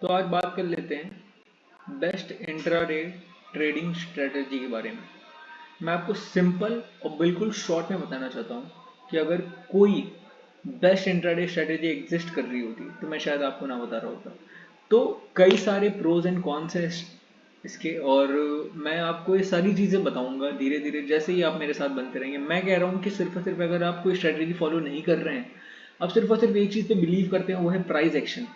तो आज बात कर लेते हैं बेस्ट इंट्राडे ट्रेडिंग स्ट्रेटजी के बारे में। मैं आपको सिंपल और बिल्कुल शॉर्ट में बताना चाहता हूँ कि अगर कोई बेस्ट इंट्राडे स्ट्रेटजी एग्जिस्ट कर रही होती तो मैं शायद आपको ना बता रहा होता। तो कई सारे प्रोज एंड कॉन्स हैं इसके, और मैं आपको ये सारी चीज़ें बताऊंगा धीरे धीरे जैसे ही आप मेरे साथ बनते रहेंगे। मैं कह रहा हूँ कि सिर्फ और सिर्फ अगर आप कोई स्ट्रेटजी फॉलो नहीं कर रहे हैं, आप सिर्फ और सिर्फ एक चीज़ पे बिलीव करते हैं, वो है प्राइस एक्शन।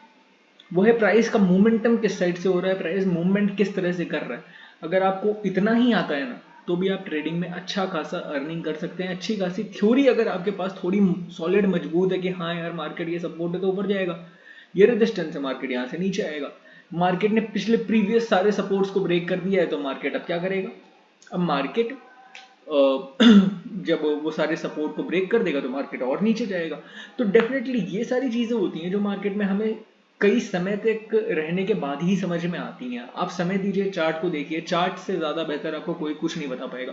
वो है प्राइस का मोमेंटम किस साइड से हो रहा है, प्राइस मूवमेंट किस तरह से कर रहा है। अगर आपको इतना ही आता है ना, तो भी आप ट्रेडिंग में अच्छा खासा अर्निंग कर सकते हैं। अच्छी खासी थ्योरी अगर आपके पास थोड़ी सॉलिड मजबूत है कि हाँ यार मार्केट ये सपोर्ट है तो ऊपर जाएगा, ये रेजिस्टेंस है मार्केट यहाँ से नीचे आएगा, मार्केट ने पिछले प्रीवियस सारे सपोर्ट्स को ब्रेक कर दिया है, तो मार्केट अब क्या करेगा? अब मार्केट जब वो सारे सपोर्ट को ब्रेक कर देगा तो मार्केट और नीचे जाएगा। तो डेफिनेटली ये सारी चीजें होती हैं जो मार्केट में हमें कई समय तक रहने के बाद ही समझ में आती हैं। आप समय दीजिए, चार्ट को देखिए, चार्ट से ज्यादा बेहतर आपको कोई कुछ नहीं बता पाएगा।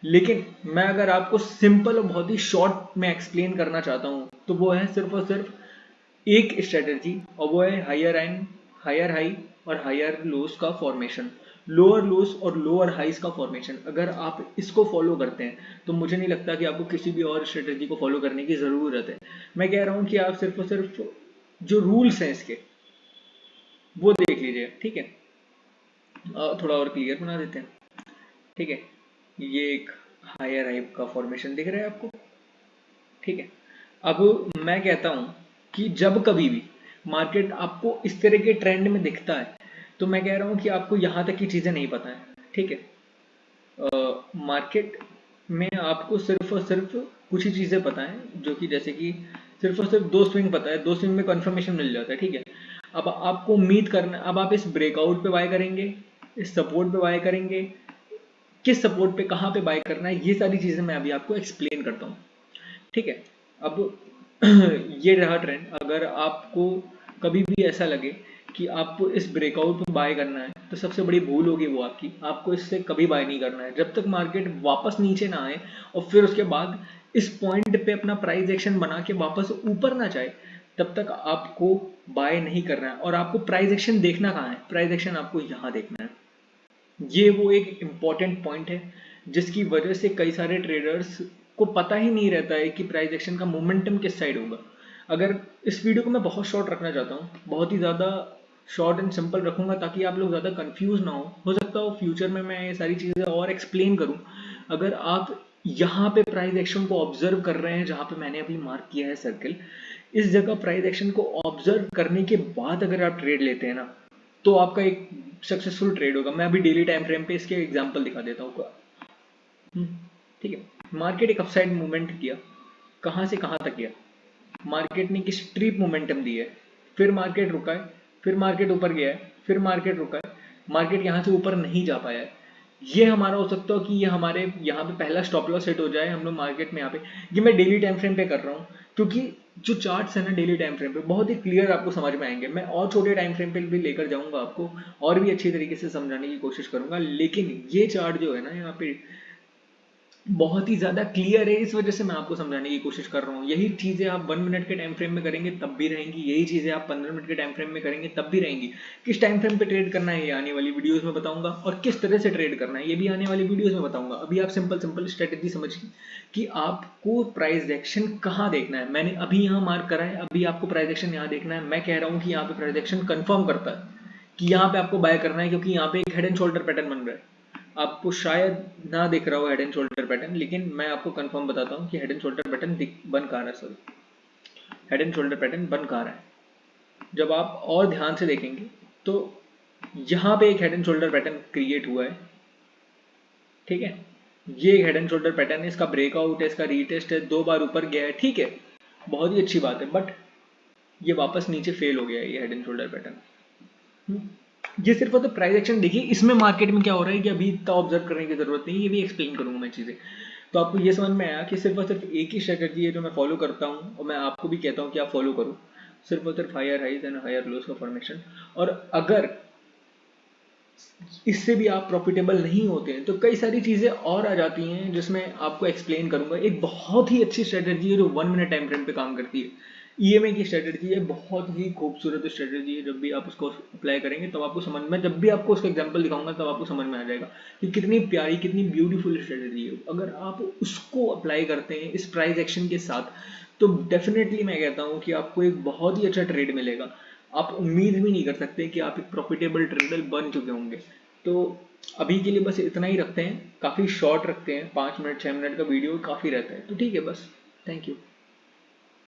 लेकिन मैं अगर आपको सिंपल और बहुत ही शॉर्ट में एक्सप्लेन करना चाहता हूं तो वो है सिर्फ और सिर्फ एक स्ट्रेटजी, और वो है हायर एंड हायर हाई और हायर लोस का फॉर्मेशन, लोअर लोस और लोअर हाइस का फॉर्मेशन। अगर आप इसको फॉलो करते हैं तो मुझे नहीं लगता कि आपको किसी भी और स्ट्रेटजी को फॉलो करने की जरूरत है। मैं कह रहा हूं कि आप सिर्फ और सिर्फ जो रूल्स हैं इसके वो देख लीजिए, ठीक है। थोड़ा और क्लियर बना देते हैं, ठीक है। ये एक हायर हाई का फॉर्मेशन दिख रहा है आपको, ठीक है। अब मैं कहता हूं कि जब कभी भी मार्केट आपको इस तरह के ट्रेंड में दिखता है तो मैं कह रहा हूं कि आपको यहां तक की चीजें नहीं पता है, ठीक है। मार्केट में आपको सिर्फ और सिर्फ कुछ ही चीजें पता है, जो कि जैसे कि सिर्फ और सिर्फ दो स्विंग पता है, दो स्विंग में कंफर्मेशन मिल जाता है, ठीक है। अब आपको उम्मीद करना, अब आप इस ब्रेकआउट पे बाय करेंगे, इस सपोर्ट पे बाय करेंगे, किस सपोर्ट पे कहाँ पे बाय करना है, ये सारी चीजें मैं अभी आपको एक्सप्लेन करता हूँ, ठीक है। अब ये रहा ट्रेंड। अगर आपको कभी भी ऐसा लगे कि आपको इस ब्रेकआउट में बाय करना है तो सबसे बड़ी भूल होगी वो आपकी, आपको इससे कभी बाय नहीं करना है जब तक मार्केट वापस नीचे ना आए और फिर उसके बाद इस पॉइंट पे अपना प्राइस एक्शन बना के वापस ऊपर ना जाए, तब तक आपको बाय नहीं करना है। और आपको प्राइस एक्शन देखना कहाँ है? प्राइस एक्शन आपको यहाँ देखना है। ये वो एक इम्पॉर्टेंट पॉइंट है जिसकी वजह से कई सारे ट्रेडर्स को पता ही नहीं रहता है कि प्राइस एक्शन का मोमेंटम किस साइड होगा। अगर इस वीडियो को मैं बहुत शॉर्ट रखना चाहता हूँ, बहुत ही ज़्यादा शॉर्ट एंड सिंपल रखूंगा ताकि आप लोग ज़्यादा कंफ्यूज ना हो सकता हो फ्यूचर में मैं ये सारी चीज़ें और एक्सप्लेन करूँ। अगर आप यहाँ पे प्राइस एक्शन को ऑब्जर्व कर रहे हैं, जहाँ पे मैंने अभी मार्क किया है सर्कल, इस जगह प्राइस एक्शन को ऑब्जर्व करने के बाद अगर आप ट्रेड लेते हैं ना, तो आपका एक सक्सेसफुल ट्रेड होगा। मैं अभी डेली टाइम फ्रेम पे इसके एग्जांपल दिखा देता हूँ। ठीक है, मार्केट एक अपसाइड मूवमेंट किया, कहाँ से कहाँ तक गया, मार्केट ने किस ट्रिप मोमेंटम दी है, फिर मार्केट रुका है, फिर मार्केट ऊपर गया है, फिर मार्केट रुका है, मार्केट यहाँ से ऊपर नहीं जा पाया है। ये हमारा हो सकता है कि ये हमारे यहाँ पे पहला स्टॉप लॉस सेट हो जाए हम लोग मार्केट में। यहाँ पे ये मैं डेली टाइम फ्रेम पे कर रहा हूँ क्योंकि जो चार्ट्स है ना डेली टाइम फ्रेम पे बहुत ही क्लियर आपको समझ में आएंगे। मैं और छोटे टाइम फ्रेम पे भी लेकर जाऊंगा, आपको और भी अच्छी तरीके से समझाने की कोशिश करूंगा, लेकिन ये चार्ट जो है ना यहाँ पे बहुत ही ज्यादा क्लियर है, इस वजह से मैं आपको समझाने की कोशिश कर रहा हूँ। यही चीजें आप 1 मिनट के टाइम फ्रेम में करेंगे तब भी रहेंगी, यही चीजें आप 15 मिनट के टाइम फ्रेम में करेंगे तब भी रहेंगी। किस टाइम फ्रेम पे ट्रेड करना है ये आने वाली वीडियोस में बताऊंगा, और किस तरह से ट्रेड करना है ये भी आने वाली वीडियोस में बताऊंगा। अभी आप सिंपल सिंपल स्ट्रेटेजी समझिए कि आपको प्राइस एक्शन कहाँ देखना है। मैंने अभी यहाँ मार्क करा है, अभी आपको प्राइस एक्शन यहाँ देखना है। मैं कह रहा हूँ कि यहाँ पे प्राइस एक्शन कंफर्म करता है कि यहाँ पे आपको बाय करना है, क्योंकि यहाँ पे एक हेड एंड शोल्डर पैटर्न बन रहा है। आपको शायद ना दिख रहा हो हेड एंड शोल्डर पैटर्न, लेकिन मैं आपको कंफर्म बताता हूँ कि हेड एंड शोल्डर पैटर्न बन कहाँ रहा है। Sorry, head and shoulder pattern बन कहाँ रहा है। जब आप और ध्यान से देखेंगे तो यहाँ पे एक head and shoulder pattern create हुआ है, ठीक है। ये हेड एंड शोल्डर पैटर्न है, इसका ब्रेकआउट है, इसका रीटेस्ट है, 2 बार ऊपर गया है, ठीक है, बहुत ही अच्छी बात है। बट ये वापस नीचे फेल हो गया है ये हेड एंड शोल्डर पैटर्न। ये सिर्फ तो प्राइस एक्शन देखिए, इसमें मार्केट में क्या हो रहा है कि अभी इतना ऑब्जर्व करने की जरूरत नहीं है, ये भी एक्सप्लेन करूंगा मैं चीजें। तो आपको ये समझ में आया कि सिर्फ और सिर्फ एक ही स्ट्रेटजी है जो मैं फॉलो करता हूँ, और मैं आपको भी कहता हूँ कि आप फॉलो करो, सिर्फ और सिर्फ higher highs and higher lows का फॉर्मेशन। और अगर इससे भी आप प्रॉफिटेबल नहीं होते हैं तो कई सारी चीजें और आ जाती हैं जिसमें आपको एक्सप्लेन करूंगा। एक बहुत ही अच्छी स्ट्रेटजी है जो 1 मिनट टाइम फ्रेम पे काम करती है, ईएमए की स्ट्रेटेजी है, बहुत ही खूबसूरत स्ट्रेटेजी है। जब भी आप उसको अप्लाई करेंगे तब आपको समझ में, जब भी आपको उसका एग्जांपल दिखाऊंगा तब आपको समझ में आ जाएगा कि कितनी प्यारी, कितनी ब्यूटीफुल स्ट्रेटेजी है। अगर आप उसको अप्लाई करते हैं इस प्राइस एक्शन के साथ, तो डेफिनेटली मैं कहता हूँ कि आपको एक बहुत ही अच्छा ट्रेड मिलेगा। आप उम्मीद भी नहीं कर सकते कि आप एक प्रॉफिटेबल ट्रेडर बन चुके होंगे। तो अभी के लिए बस इतना ही रखते हैं, काफ़ी शॉर्ट रखते हैं, 5 मिनट 6 मिनट का वीडियो काफ़ी रहता है। तो ठीक है, बस थैंक यू।